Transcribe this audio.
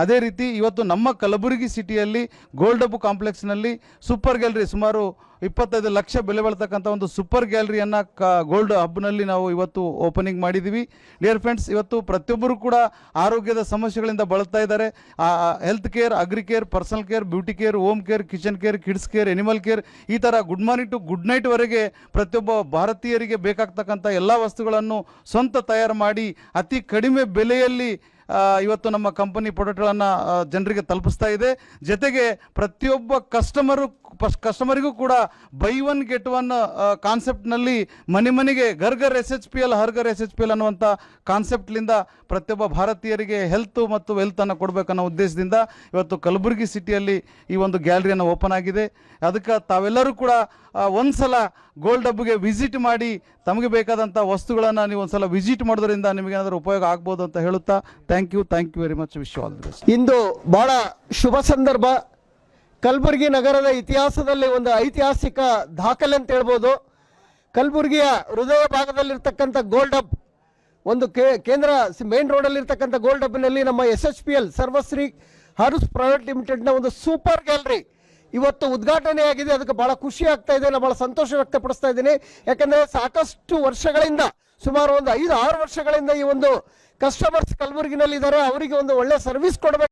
ಅದೇ ರೀತಿ ಇವತ್ತು ನಮ್ಮ ಕಲಬುರಗಿ ಸಿಟಿಯಲ್ಲಿ ಗೋಲ್ಡ್ ಹಬ್ ಕಾಂಪ್ಲೆಕ್ಸ್ನಲ್ಲಿ ಸೂಪರ್ ಗ್ಯಾಲರಿ ಸುಮಾರು 25 ಲಕ್ಷ ಬೆಲೆ ಬಾಳ್ತಕ್ಕಂಥ ಒಂದು ಸೂಪರ್ ಗ್ಯಾಲರಿಯನ್ನು ಗೋಲ್ಡ್ ಹಬ್ನಲ್ಲಿ ನಾವು ಇವತ್ತು ಓಪನಿಂಗ್ ಮಾಡಿದ್ದೀವಿ. ಡಿಯರ್ ಫ್ರೆಂಡ್ಸ್, ಇವತ್ತು ಪ್ರತಿಯೊಬ್ಬರು ಕೂಡ ಆರೋಗ್ಯದ ಸಮಸ್ಯೆಗಳಿಂದ ಬಳಲ್ತಾ ಇದ್ದಾರೆ. Health care, agri care, personal care, beauty care, home care, kitchen care, kids care, animal care, ಈ ಥರ ಗುಡ್ ಮಾರ್ನಿಂಗ್ ಟು ಗುಡ್ ನೈಟ್ವರೆಗೆ ಪ್ರತಿಯೊಬ್ಬ ಭಾರತೀಯರಿಗೆ ಬೇಕಾಗ್ತಕ್ಕಂಥ ಎಲ್ಲ ವಸ್ತುಗಳನ್ನು ಸ್ವಂತ ತಯಾರು ಮಾಡಿ ಅತಿ ಕಡಿಮೆ ಬೆಲೆಯಲ್ಲಿ ಇವತ್ತು ನಮ್ಮ ಕಂಪನಿ ಪ್ರಾಡಕ್ಟ್ಗಳನ್ನು ಜನರಿಗೆ ತಲುಪಿಸ್ತಾ ಇದೆ. ಜೊತೆಗೆ ಪ್ರತಿಯೊಬ್ಬ ಕಸ್ಟಮರಿಗೂ ಕೂಡ ಬೈ ಒನ್ ಗೆಟ್ ಒನ್ ಕಾನ್ಸೆಪ್ಟ್ನಲ್ಲಿ ಮನೆಗೆ ಘರ್ SHPL ಹರ್ SHPL ಅನ್ನುವಂಥ ಕಾನ್ಸೆಪ್ಟ್ಲಿಂದ ಪ್ರತಿಯೊಬ್ಬ ಭಾರತೀಯರಿಗೆ ಹೆಲ್ತ್ ಮತ್ತು ವೆಲ್ತನ್ನು ಕೊಡಬೇಕನ್ನೋ ಉದ್ದೇಶದಿಂದ ಇವತ್ತು ಕಲಬುರಗಿ ಸಿಟಿಯಲ್ಲಿ ಈ ಒಂದು ಗ್ಯಾಲರಿಯನ್ನು ಓಪನ್ ಆಗಿದೆ. ಅದಕ್ಕೆ ತಾವೆಲ್ಲರೂ ಕೂಡ ಒಂದು ಸಲ ಗೋಲ್ಡ್ ಹಬ್ಗೆ ವಿಸಿಟ್ ಮಾಡಿ ತಮಗೆ ಬೇಕಾದಂಥ ವಸ್ತುಗಳನ್ನು ನೀವು ಒಂದು ಸಲ ವಿಸಿಟ್ ಮಾಡೋದ್ರಿಂದ ನಿಮಗೇನಾದರೂ ಉಪಯೋಗ ಆಗ್ಬೋದು ಅಂತ ಹೇಳುತ್ತಾ thank you very much. Wish all the best. ಇಂದು ಬಹಳ ಶುಭ ಸಂದರ್ಭ. ಕಲಬುರಗಿ ನಗರದ ಇತಿಹಾಸದಲ್ಲಿ ಒಂದು ಐತಿಹಾಸಿಕ ದಾಖಲೆ ಅಂತ ಹೇಳ್ಬೋದು. ಕಲಬುರಗಿಯ ಹೃದಯ ಭಾಗದಲ್ಲಿರ್ತಕ್ಕಂಥ ಗೋಲ್ಡ್ ಹಬ್, ಒಂದು ಕೇಂದ್ರ ಮೇನ್ ರೋಡಲ್ಲಿರ್ತಕ್ಕಂಥ ಗೋಲ್ಡ್ ಹಬ್ನಲ್ಲಿ ನಮ್ಮ SHPL ಸರ್ವಶ್ರೀ ಹಾರ್ಸ್ ಪ್ರೈವೇಟ್ ಲಿಮಿಟೆಡ್ನ ಒಂದು ಸೂಪರ್ ಗ್ಯಾಲರಿ ಇವತ್ತು ಉದ್ಘಾಟನೆ ಆಗಿದೆ. ಅದಕ್ಕೆ ಭಾಳ ಖುಷಿ ಆಗ್ತಾ ಇದೆ, ನಾನು ಭಾಳ ಸಂತೋಷ ವ್ಯಕ್ತಪಡಿಸ್ತಾ ಇದ್ದೀನಿ. ಯಾಕಂದರೆ ಸಾಕಷ್ಟು ವರ್ಷಗಳಿಂದ, ಸುಮಾರು ಒಂದು 5-6 ವರ್ಷಗಳಿಂದ ಈ ಒಂದು ಕಸ್ಟಮರ್ಸ್ ಕಲಬುರಗಿನಲ್ಲಿ ಇದ್ದಾರೆ. ಅವರಿಗೆ ಒಂದು ಒಳ್ಳೆ ಸರ್ವಿಸ್ ಕೊಡಬೇಕು